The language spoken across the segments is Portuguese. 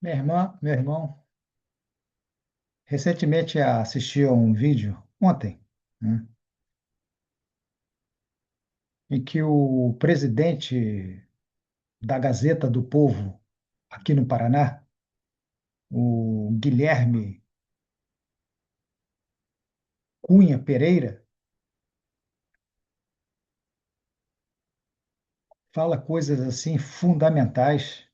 Meu irmão, recentemente assisti a um vídeo, ontem, né, em que o presidente da Gazeta do Povo, aqui no Paraná, o Guilherme Cunha Pereira, fala coisas assim fundamentais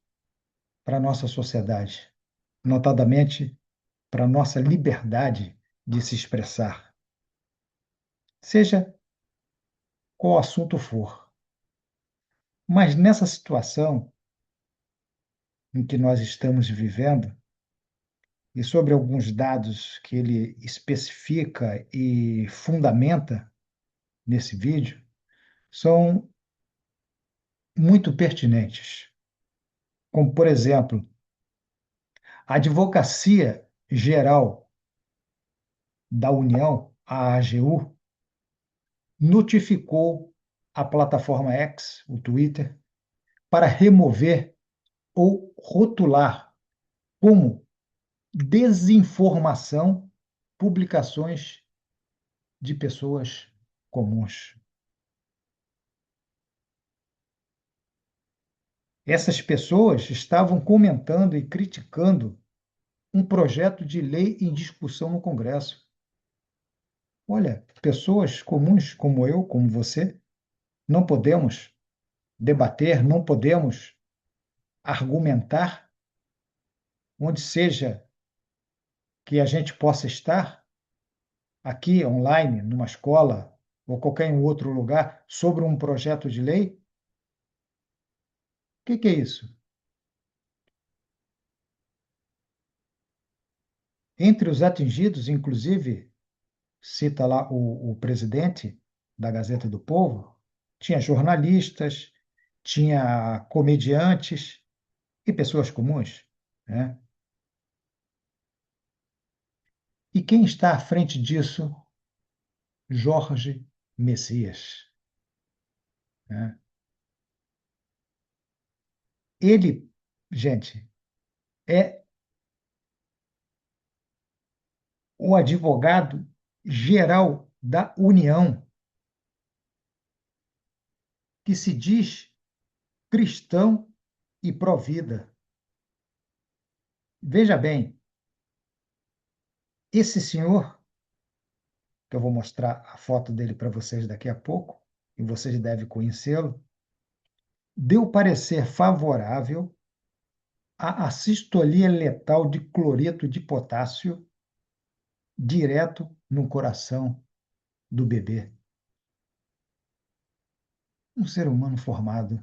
para a nossa sociedade, notadamente para a nossa liberdade de se expressar, seja qual assunto for. Mas nessa situação em que nós estamos vivendo, e sobre alguns dados que ele especifica e fundamenta nesse vídeo, são muito pertinentes. Como, por exemplo, a Advocacia Geral da União, a AGU, notificou a plataforma X, o Twitter, para remover ou rotular como desinformação publicações de pessoas comuns. Essas pessoas estavam comentando e criticando um projeto de lei em discussão no Congresso. Olha, pessoas comuns como eu, como você, não podemos debater, não podemos argumentar onde seja que a gente possa estar, aqui online, numa escola ou qualquer outro lugar, sobre um projeto de lei. O que é isso? Entre os atingidos, inclusive, cita lá o presidente da Gazeta do Povo, tinha jornalistas, tinha comediantes e pessoas comuns, né? E quem está à frente disso? Jorge Messias, né? Ele, gente, é o advogado geral da União, que se diz cristão e pró-vida. Veja bem, esse senhor, que eu vou mostrar a foto dele para vocês daqui a pouco, e vocês devem conhecê-lo, deu parecer favorável à assistolia letal de cloreto de potássio direto no coração do bebê. Um ser humano formado.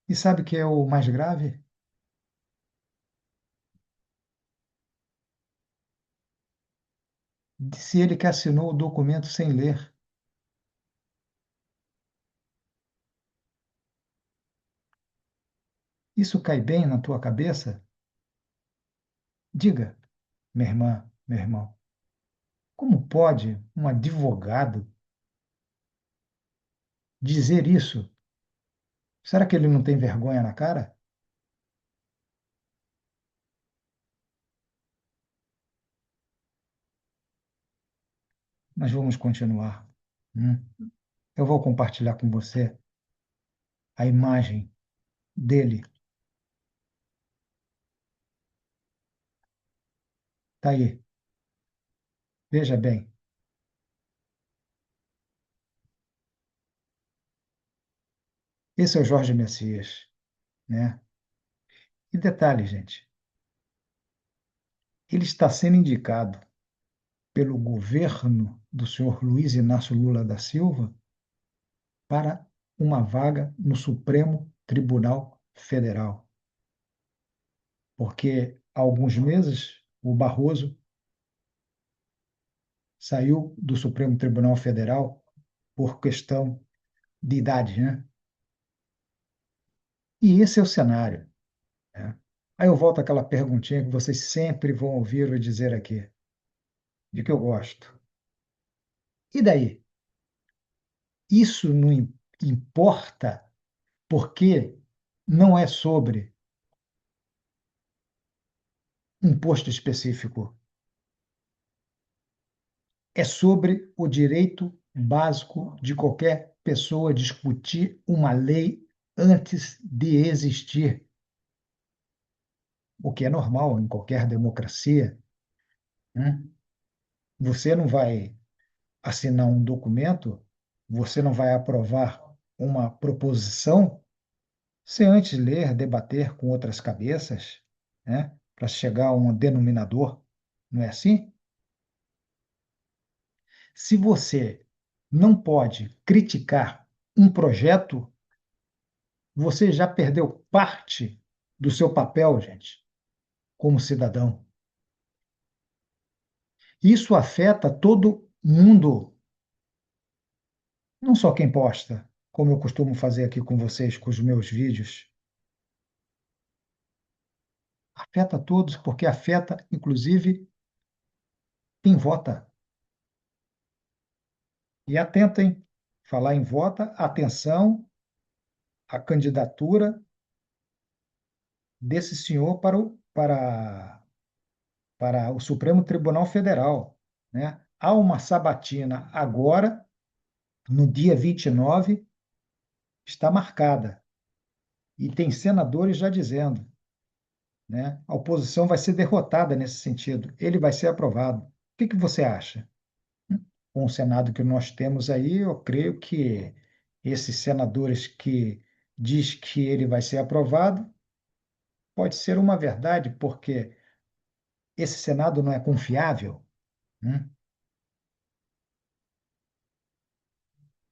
E sabe o que é o mais grave? Disse ele que assinou o documento sem ler. Isso cai bem na tua cabeça? Diga, minha irmã, meu irmão, como pode um advogado dizer isso? Será que ele não tem vergonha na cara? Mas vamos continuar. Hum. Eu vou compartilhar com você a imagem dele. Está aí. Veja bem. Esse é o Jorge Messias, né? E detalhe, gente, ele está sendo indicado pelo governo do senhor Luiz Inácio Lula da Silva para uma vaga no Supremo Tribunal Federal, porque há alguns meses o Barroso saiu do Supremo Tribunal Federal por questão de idade, né? E esse é o cenário, né? Aí eu volto àquela perguntinha que vocês sempre vão ouvir eu dizer aqui, de que eu gosto. E daí? isso não importa, porque não é sobre um posto específico, é sobre o direito básico de qualquer pessoa discutir uma lei antes de existir, o que é normal em qualquer democracia, né? Você não vai assinar um documento, você não vai aprovar uma proposição sem antes ler, debater com outras cabeças, né? Para chegar a um denominador. Não é assim? Se você não pode criticar um projeto, você já perdeu parte do seu papel, gente, como cidadão. Isso afeta todo mundo, não só quem posta, como eu costumo fazer aqui com vocês, com os meus vídeos. Afeta todos, porque afeta, inclusive, quem vota. E atentem, falar em vota, atenção à candidatura desse senhor para o Supremo Tribunal Federal, né? Há uma sabatina agora, no dia 29, está marcada. E tem senadores já dizendo, né? A oposição vai ser derrotada nesse sentido. Ele vai ser aprovado. O que que você acha? Com o Senado que nós temos aí, eu creio que esses senadores que diz que ele vai ser aprovado, pode ser uma verdade, porque esse Senado não é confiável, né?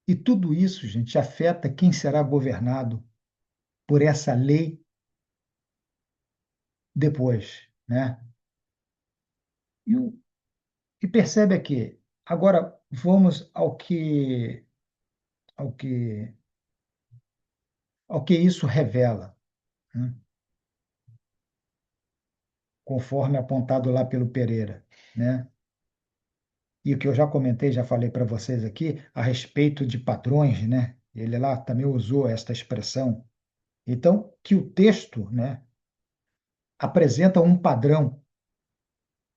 E tudo isso, gente, afeta quem será governado por essa lei depois, né? E percebe aqui, agora vamos ao que, ao que isso revela, né? Conforme apontado lá pelo Pereira, né? E o que eu já comentei, já falei para vocês aqui, a respeito de padrões, né? Ele lá também usou esta expressão. Então, que o texto, né, apresenta um padrão,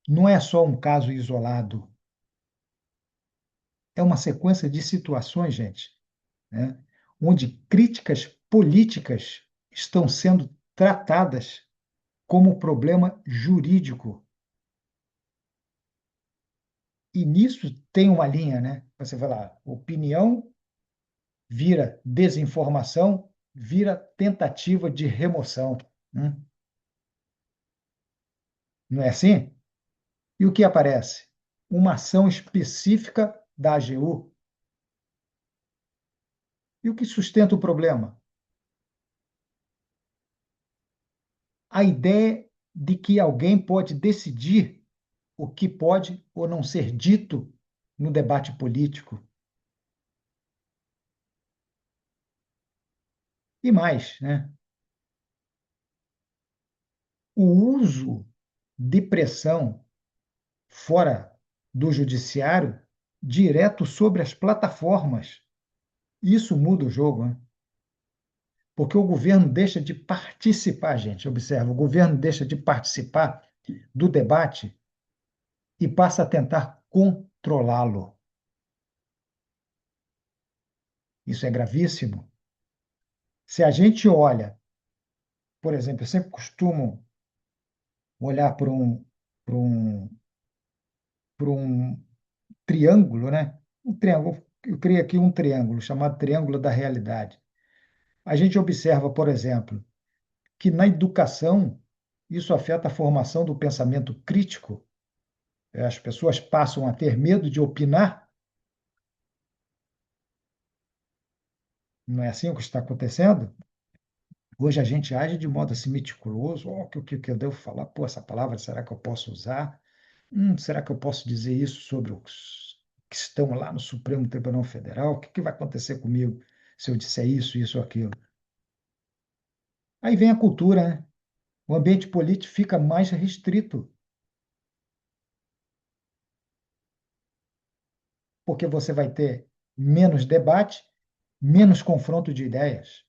não é só um caso isolado, é uma sequência de situações, gente, né, onde críticas políticas estão sendo tratadas como problema jurídico. E nisso tem uma linha, né? Você vai lá, opinião vira desinformação, vira tentativa de remoção, né? Não é assim? E o que aparece? Uma ação específica da AGU. E o que sustenta o problema? A ideia de que alguém pode decidir o que pode ou não ser dito no debate político. E mais, né? O uso de pressão fora do judiciário direto sobre as plataformas. Isso muda o jogo, né? Porque o governo deixa de participar, gente. Observa, o governo deixa de participar do debate e passa a tentar controlá-lo. Isso é gravíssimo. Se a gente olha, por exemplo, eu sempre costumo olhar para um, para um triângulo, né? Um triângulo, eu criei aqui um triângulo chamado triângulo da realidade. A gente observa, por exemplo, que na educação isso afeta a formação do pensamento crítico. As pessoas passam a ter medo de opinar. Não é assim o que está acontecendo? Hoje a gente age de modo assim meticuloso. Oh, que eu devo falar? Pô, essa palavra, será que eu posso usar? Será que eu posso dizer isso sobre os que estão lá no Supremo Tribunal Federal? O que que vai acontecer comigo se eu disser isso ou aquilo? Aí vem a cultura, né? O ambiente político fica mais restrito, porque você vai ter menos debate menos confronto de ideias.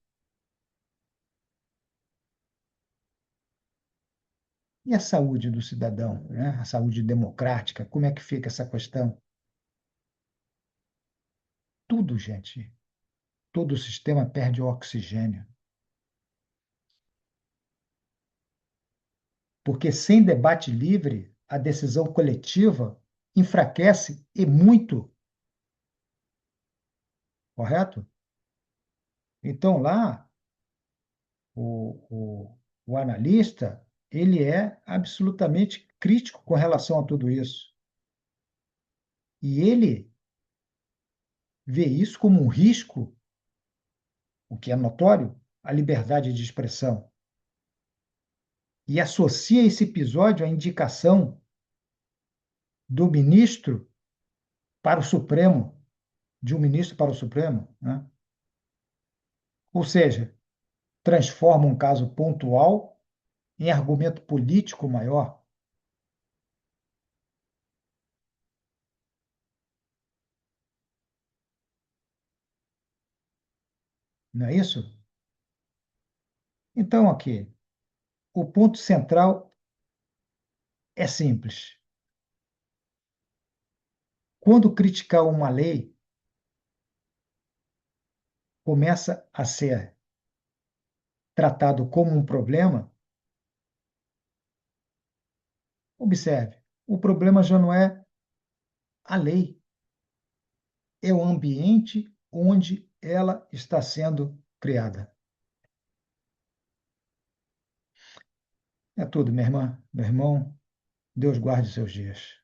E a saúde do cidadão, né? A saúde democrática, como é que fica essa questão? Tudo, gente. Todo o sistema perde o oxigênio. Porque sem debate livre, a decisão coletiva enfraquece e muito, correto? Então, lá, o analista, ele é absolutamente crítico com relação a tudo isso. E ele vê isso como um risco, o que é notório, à liberdade de expressão. E associa esse episódio à indicação do ministro para o Supremo, de um ministro para o Supremo, né? Ou seja, transforma um caso pontual em argumento político maior, não é isso? Então, aqui, o ponto central é simples. Quando criticar uma lei começa a ser tratado como um problema, observe, o problema já não é a lei, é o ambiente onde ela está sendo criada. É tudo, minha irmã, meu irmão. Deus guarde seus dias.